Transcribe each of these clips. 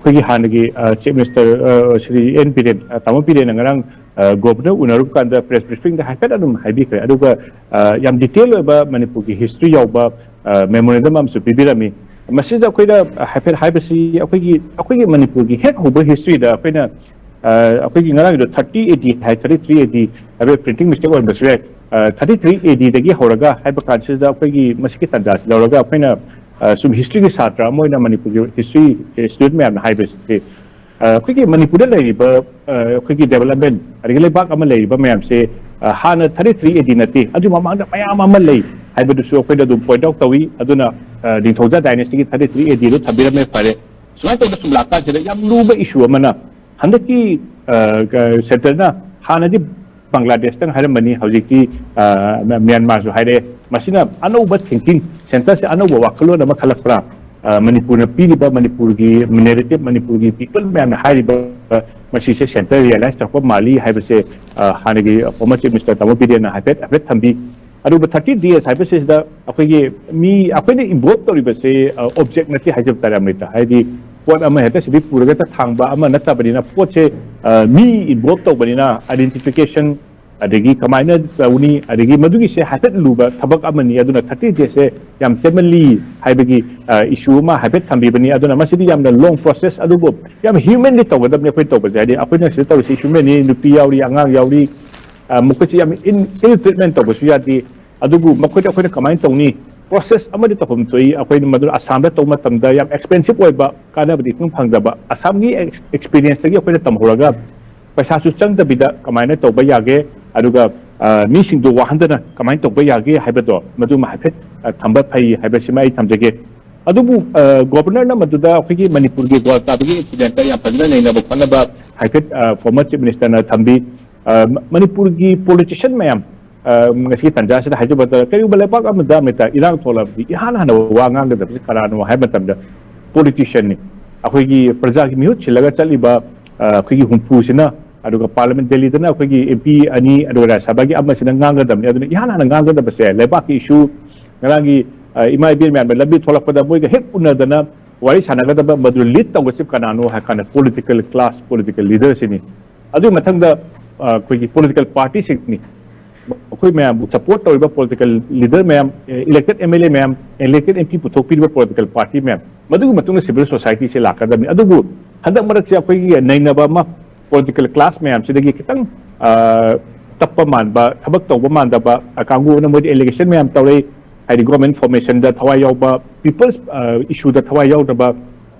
ꯑꯩꯈꯣꯏꯒꯤ ꯍꯥꯟꯅꯒꯤ chief minister Shri N Biren ꯇꯥꯃꯣ ꯕꯤꯔꯦꯟꯅ ꯉꯔꯥꯡ ꯒꯣꯕꯔꯅꯔ ꯎꯅꯔꯨꯕ ꯀꯥꯟꯗ ꯄ꯭ꯔꯦꯁ ꯕ꯭ꯔꯤꯐꯤꯡꯗ ꯍꯥꯏꯐꯦꯠ ꯑꯗꯨꯝ ꯍꯥꯏꯕꯤꯈ꯭ꯔꯦ ꯑꯗꯨꯒ ꯌꯥꯝ ꯗꯤꯇꯦꯜ ꯑꯣꯏꯕ ꯃꯅꯤꯄꯨꯔꯒꯤ ꯍꯤꯁꯇ꯭ꯔꯤ ꯌꯥꯎꯕ ꯃꯦꯃꯣꯔꯦꯟꯗꯝ ꯑꯃꯁꯨ ꯄꯤꯕꯤꯔꯝꯃꯤ ꯃꯁꯤꯗ ꯑꯩꯈꯣꯏꯅ ꯍꯥꯏꯐꯦꯠ ꯍꯥꯏꯕꯁꯤ ꯑꯩꯈꯣꯏꯒꯤ ꯃꯅꯤꯄꯨꯔꯒꯤ ꯍꯦꯛ ꯍꯧꯕ ꯍꯤꯁꯇ꯭ꯔꯤꯗ ꯑꯩꯈꯣꯏꯅ ꯑꯩꯈꯣꯏꯒꯤ ꯉꯔꯥꯡꯒꯤꯗꯣ 30 AD ꯍꯥꯏ 33 AD ꯍꯥꯏꯕ ꯄ꯭ꯔꯤꯟꯇꯤꯡ ꯃꯤꯁꯇꯦꯛ ꯑꯣꯏꯔꯝꯕꯁꯨ ꯌꯥꯏ 33 ADꯗꯒꯤ ꯍꯧꯔꯒ ꯍꯥꯏꯕ ꯀꯥꯟꯁꯤꯗ ꯑꯩꯈꯣꯏꯒꯤ ꯃꯁꯤꯒꯤ ꯇꯥꯟꯖꯥꯁꯤ ꯂꯧꯔꯒ ꯑꯩꯈꯣꯏꯅ ꯁꯨꯝ ꯍꯤꯁꯇ꯭ꯔꯤꯒꯤ ꯁꯥꯇ꯭ꯔ ꯑꯃ ꯑꯣꯏꯅ ꯃꯅꯤꯄꯨꯔꯒꯤ ꯍꯤꯁꯇ꯭ꯔꯤ ꯁ꯭ꯇꯨꯗꯦꯟꯠ ꯃꯌꯥꯝꯅ ꯍꯥꯏꯕꯁꯤ ꯑꯩꯈꯣꯏꯒꯤ ꯃꯅꯤꯄꯨꯔꯗ ꯂꯩꯔꯤꯕ ꯑꯩꯈꯣꯏꯒꯤ ꯗꯦꯕꯂꯞꯃꯦꯟ ꯑꯗꯒꯤ ꯂꯩꯕꯥꯛ ꯑꯃ ꯂꯩꯔꯤꯕ ꯃꯌꯥꯝꯁꯦ ꯍꯥꯟꯅ 33 AD ꯅꯠꯇꯦ ꯑꯗꯨ ꯃꯃꯥꯡꯗ ꯃꯌꯥꯝ ꯑꯃ ꯂꯩ ꯍꯥꯏꯕꯗꯨꯁꯨ ꯑꯩꯈꯣꯏꯅ ꯑꯗꯨꯝ ꯄꯣꯏꯟꯠ ꯑꯥꯎꯠ ꯇꯧꯏ ꯑꯗꯨꯅ ꯅꯤꯡꯊꯧꯖꯥ ꯗꯥꯏꯅꯦꯁꯇꯤꯒꯤ 33 AD ꯗꯣ ꯊꯝꯕꯤꯔꯝꯃꯦ ꯐꯔꯦ ꯁꯨꯃꯥꯏꯅ ꯇꯧꯅ ꯁꯨꯝ ꯂꯥꯛꯀꯥꯟꯁꯤꯗ ꯌꯥꯝ ꯂꯨꯕ ꯏꯁꯨ ꯑꯃꯅ ꯍꯟꯗꯛꯀꯤ ꯁꯦꯟꯇꯔꯅ ꯍꯥꯟꯅꯗꯤ ꯕꯪꯒ꯭ꯂꯥꯗꯦꯁꯇꯪ ꯍꯥꯏꯔꯝꯕꯅꯤ ꯍꯧꯖꯤꯛꯇꯤ ꯃ꯭ꯌꯥꯟꯃꯥꯔꯁꯨ ꯍꯥꯏꯔꯛꯑꯦ ꯃꯁꯤꯅ ꯑꯅꯧꯕ ꯊꯤꯡꯀꯤꯡ ꯁꯦꯟꯇꯔꯁꯦ ꯑꯅꯧꯕ ꯋꯥꯈꯜꯂꯣꯟ ꯑꯃ ꯈꯜꯂꯛꯄ꯭ꯔꯥ ꯃꯅꯤꯄꯨꯔꯅ ꯄꯤꯔꯤꯕ ꯃꯅꯤꯄꯨꯔꯒꯤ ꯅꯦꯔꯦꯇꯤꯚ ꯃꯅꯤꯄꯨꯔꯒꯤ ꯄꯤꯄꯜ ꯃꯌꯥꯝꯅ ꯍꯥꯏꯔꯤꯕ ꯃꯁꯤꯁꯦ ꯁꯦꯟꯇꯔ ꯔꯤꯌꯦꯂꯥꯏꯁ ꯇꯧꯔꯛꯄ ꯃꯥꯜꯂꯤ ꯍꯥꯏꯕꯁꯦ ꯍꯥꯟꯅꯒꯤ ꯐꯣꯔꯃꯔ ꯆꯤꯐ ꯃꯤꯅꯤꯁꯇꯔ ꯇꯥꯃꯣ ꯕꯤꯔꯦꯟꯅ ꯍꯥꯏꯐꯦꯠ ꯊꯝꯕꯤ ꯑꯗꯨꯒ 30 days ꯍꯥꯏꯕꯁꯤꯗ ꯑꯩꯈꯣꯏꯒꯤ ꯑꯩꯈꯣꯏꯅ ꯏꯟꯚꯣꯜꯕ ꯇꯧꯔꯤꯕꯁꯦ ꯑꯣꯕꯖꯦꯛ ꯅꯠꯇꯦ ꯍꯥꯏꯖꯕ ꯇꯥꯔꯦ ꯑꯃ꯭ꯔꯤꯇꯥ ꯍꯥꯏꯗꯤ ꯄꯣꯠ ꯑꯃ ꯍꯦꯛꯇ ꯁꯤꯗꯤ ꯄꯨꯔꯒ ꯊꯥꯡꯕ ꯑꯃ ꯅꯠꯇꯕꯅꯤꯅ ꯄꯣꯠꯁꯦ ꯃꯤ ꯏꯟꯚꯣꯜꯕ ꯇꯧꯕꯅꯤꯅ identification adagi kamaina tauni adagi madugi se hatat luba thabak amani aduna 30 days se yam temali haibagi issue ma habet thambibani aduna masidi yamna long process adugo yam humanly tawgadabni koi tawba jadi akoina se tawsi human ni nupi yauri angang yauri mukachi yam ill treatment tawbasu yadi adugu makoi akoina kamaina tawni process amadi tawhum toi akoina madu assam da tawma tamda yam expensive oiba kana badi kum phangdaba assam gi experience tagi akoina tamhoraga paisa su changdabida kamaina tawba yage aduga misingdo wahandana kamaina tawba yage haibado madu ma hafet thamba phai haibasima ai thamjage adubu governor na maduda akhigi manipur gi gwa tabagi incident ya fadna neina ba khana hafet former chief minister na thambi manipur gi politician mayam ngasi tanja sida haijabada kari bale pak amda meta irang thola bi ihana hana wa ngang da bi karano haibatamda politician ni akhigi praja gi mihut chilaga chaliba akhigi humpu sina aduga parliament delhi dana akhigi mp ani aduga sabagi amma sina nganga damni aduna ihana hana nganga da base leba ki issue ngangi imai bir man labi tholak pada moi ga hek unna dana wari sanaga da madu lead tawsip kanano ha kana political class political leaders ni adu mathang da akhigi political party sikni akhoi mayam support tawriba political leader mayam elected mla mayam elected mp puthok piriba political party mayam madu matung civil society se lakadami adugu handak marak se akhoi nainaba ma political class mayam sidagi kitang tappa manba thabak tawba mandaba kangu na modi allegation mayam tawrei haidi government formation da thawai yawba people's issue da thawai yawdaba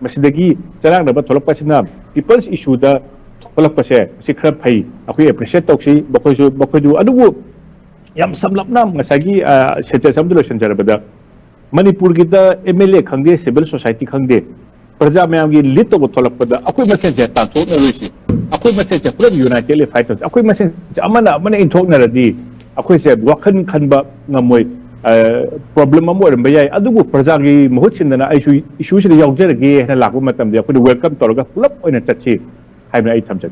masidagi charang da tholakpa sina people's issue da tholakpa se si khara phai akhoi appreciate tawsi bakhoi du adugu yam samlapna ngasagi secha samdulo sanjarabada manipur gi da mla khangde civil society khangde praja mayam gi lit to tholakpada akhoi masen je ta thok na roisi akhoi masen je pura united fighters akhoi masen amana inthok na radi akhoi se wakhan khanba ngamoi problem amo ram bayai adugu praja gi mahut sindana aisu issue se yawjerage na lakbu matam de akhoi welcome toroga pulap oina chachi haibna ai thamjak